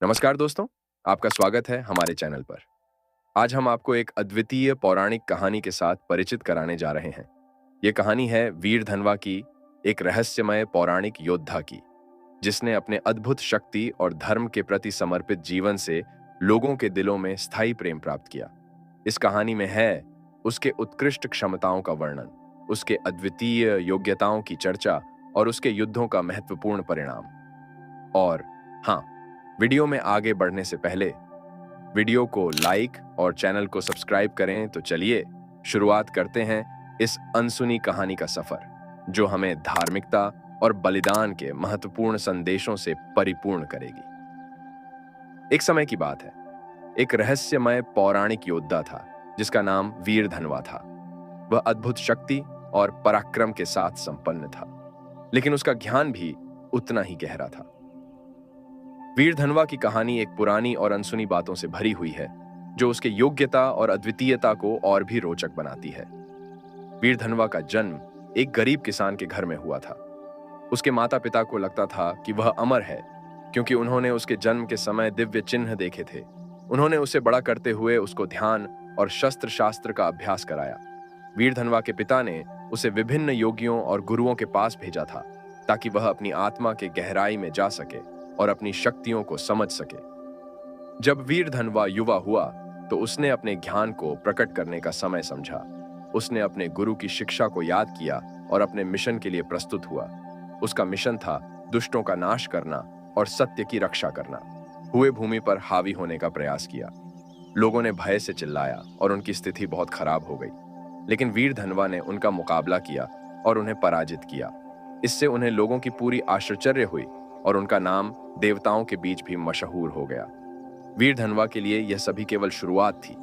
नमस्कार दोस्तों, आपका स्वागत है हमारे चैनल पर। आज हम आपको एक अद्वितीय पौराणिक कहानी के साथ परिचित कराने जा रहे हैं। ये कहानी है वीरधनवा की, एक रहस्यमय पौराणिक योद्धा की, जिसने अपने अद्भुत शक्ति और धर्म के प्रति समर्पित जीवन से लोगों के दिलों में स्थायी प्रेम प्राप्त किया। इस कहानी में है उसके उत्कृष्ट क्षमताओं का वर्णन, उसके अद्वितीय योग्यताओं की चर्चा और उसके युद्धों का महत्वपूर्ण परिणाम। और हाँ, वीडियो में आगे बढ़ने से पहले वीडियो को लाइक और चैनल को सब्सक्राइब करें। तो चलिए शुरुआत करते हैं इस अनसुनी कहानी का सफर, जो हमें धार्मिकता और बलिदान के महत्वपूर्ण संदेशों से परिपूर्ण करेगी। एक समय की बात है, एक रहस्यमय पौराणिक योद्धा था जिसका नाम वीरधनवा था। वह अद्भुत शक्ति और पराक्रम के साथ संपन्न था, लेकिन उसका ज्ञान भी उतना ही गहरा था। वीरधनवा की कहानी एक पुरानी और अनसुनी बातों से भरी हुई है, जो उसके योग्यता और अद्वितीयता को और भी रोचक बनाती है। वीरधनवा का जन्म एक गरीब किसान के घर में हुआ था। उसके माता पिता को लगता था कि वह अमर है, क्योंकि उन्होंने उसके जन्म के समय दिव्य चिन्ह देखे थे। उन्होंने उसे बड़ा करते हुए उसको ध्यान और शस्त्र शास्त्र का अभ्यास कराया। वीरधनवा के पिता ने उसे विभिन्न योगियों और गुरुओं के पास भेजा था, ताकि वह अपनी आत्मा के गहराई में जा सके और अपनी शक्तियों को समझ सके। जब वीरधनवा युवा हुआ, तो उसने अपने ज्ञान को प्रकट करने का समय समझा। उसने अपने गुरु की शिक्षा को याद किया और अपने मिशन के लिए प्रस्तुत हुआ। उसका मिशन था दुष्टों का नाश करना और सत्य की रक्षा करना। हुए भूमि पर हावी होने का प्रयास किया। लोगों ने भय से चिल्लाया और उनकी स्थिति बहुत खराब हो गई, लेकिन वीरधनवा ने उनका मुकाबला किया और उन्हें पराजित किया। इससे उन्हें लोगों की पूरी आश्चर्य हुई और उनका नाम देवताओं के बीच भी मशहूर हो गया। वीरधनवा के लिए यह सभी केवल शुरुआत थी।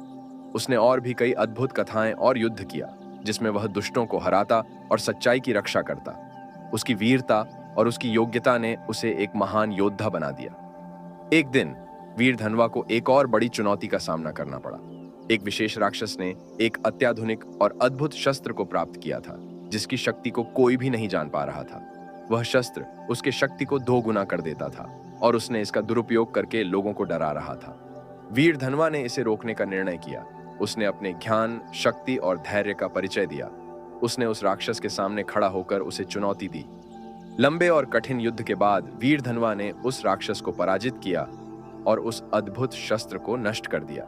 उसने और भी कई अद्भुत कथाएं और युद्ध किया, जिसमें वह दुष्टों को हराता और सच्चाई की रक्षा करता। उसकी वीरता और उसकी योग्यता ने उसे एक महान योद्धा बना दिया। एक दिन वीरधनवा को एक और बड़ी चुनौती का सामना करना पड़ा। एक विशेष राक्षस ने एक अत्याधुनिक और अद्भुत शस्त्र को प्राप्त किया था, जिसकी शक्ति को कोई भी नहीं जान पा रहा था। वह शस्त्र उसके शक्ति को 2 गुना कर देता था और उसने इसका दुरुपयोग करके लोगों को डरा रहा था। वीरधनवा ने इसे रोकने का निर्णय किया। उसने अपने ज्ञान, शक्ति और धैर्य का परिचय दिया। उसने उस राक्षस के सामने खड़ा होकर उसे चुनौती दी। लंबे और कठिन युद्ध के बाद वीरधनवा ने उस राक्षस को पराजित किया और उस अद्भुत शस्त्र को नष्ट कर दिया।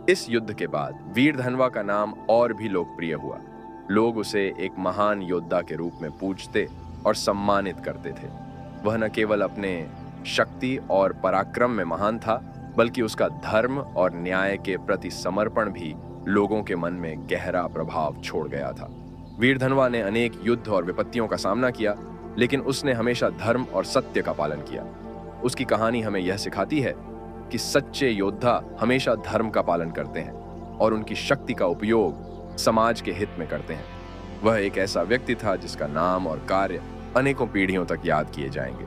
इस युद्ध के बाद वीरधनवा का नाम और भी लोकप्रिय हुआ। लोग उसे एक महान योद्धा के रूप में पूजते और सम्मानित करते थे। वह न केवल अपने शक्ति और पराक्रम में महान था, बल्कि उसका धर्म और न्याय के प्रति समर्पण भी लोगों के मन में गहरा प्रभाव छोड़ गया था। वीरधनवा ने अनेक युद्ध और विपत्तियों का सामना किया, लेकिन उसने हमेशा धर्म और सत्य का पालन किया। उसकी कहानी हमें यह सिखाती है कि सच्चे योद्धा हमेशा धर्म का पालन करते हैं और उनकी शक्ति का उपयोग समाज के हित में करते हैं। वह एक ऐसा व्यक्ति था जिसका नाम और कार्य अनेकों पीढ़ियों तक याद किए जाएंगे।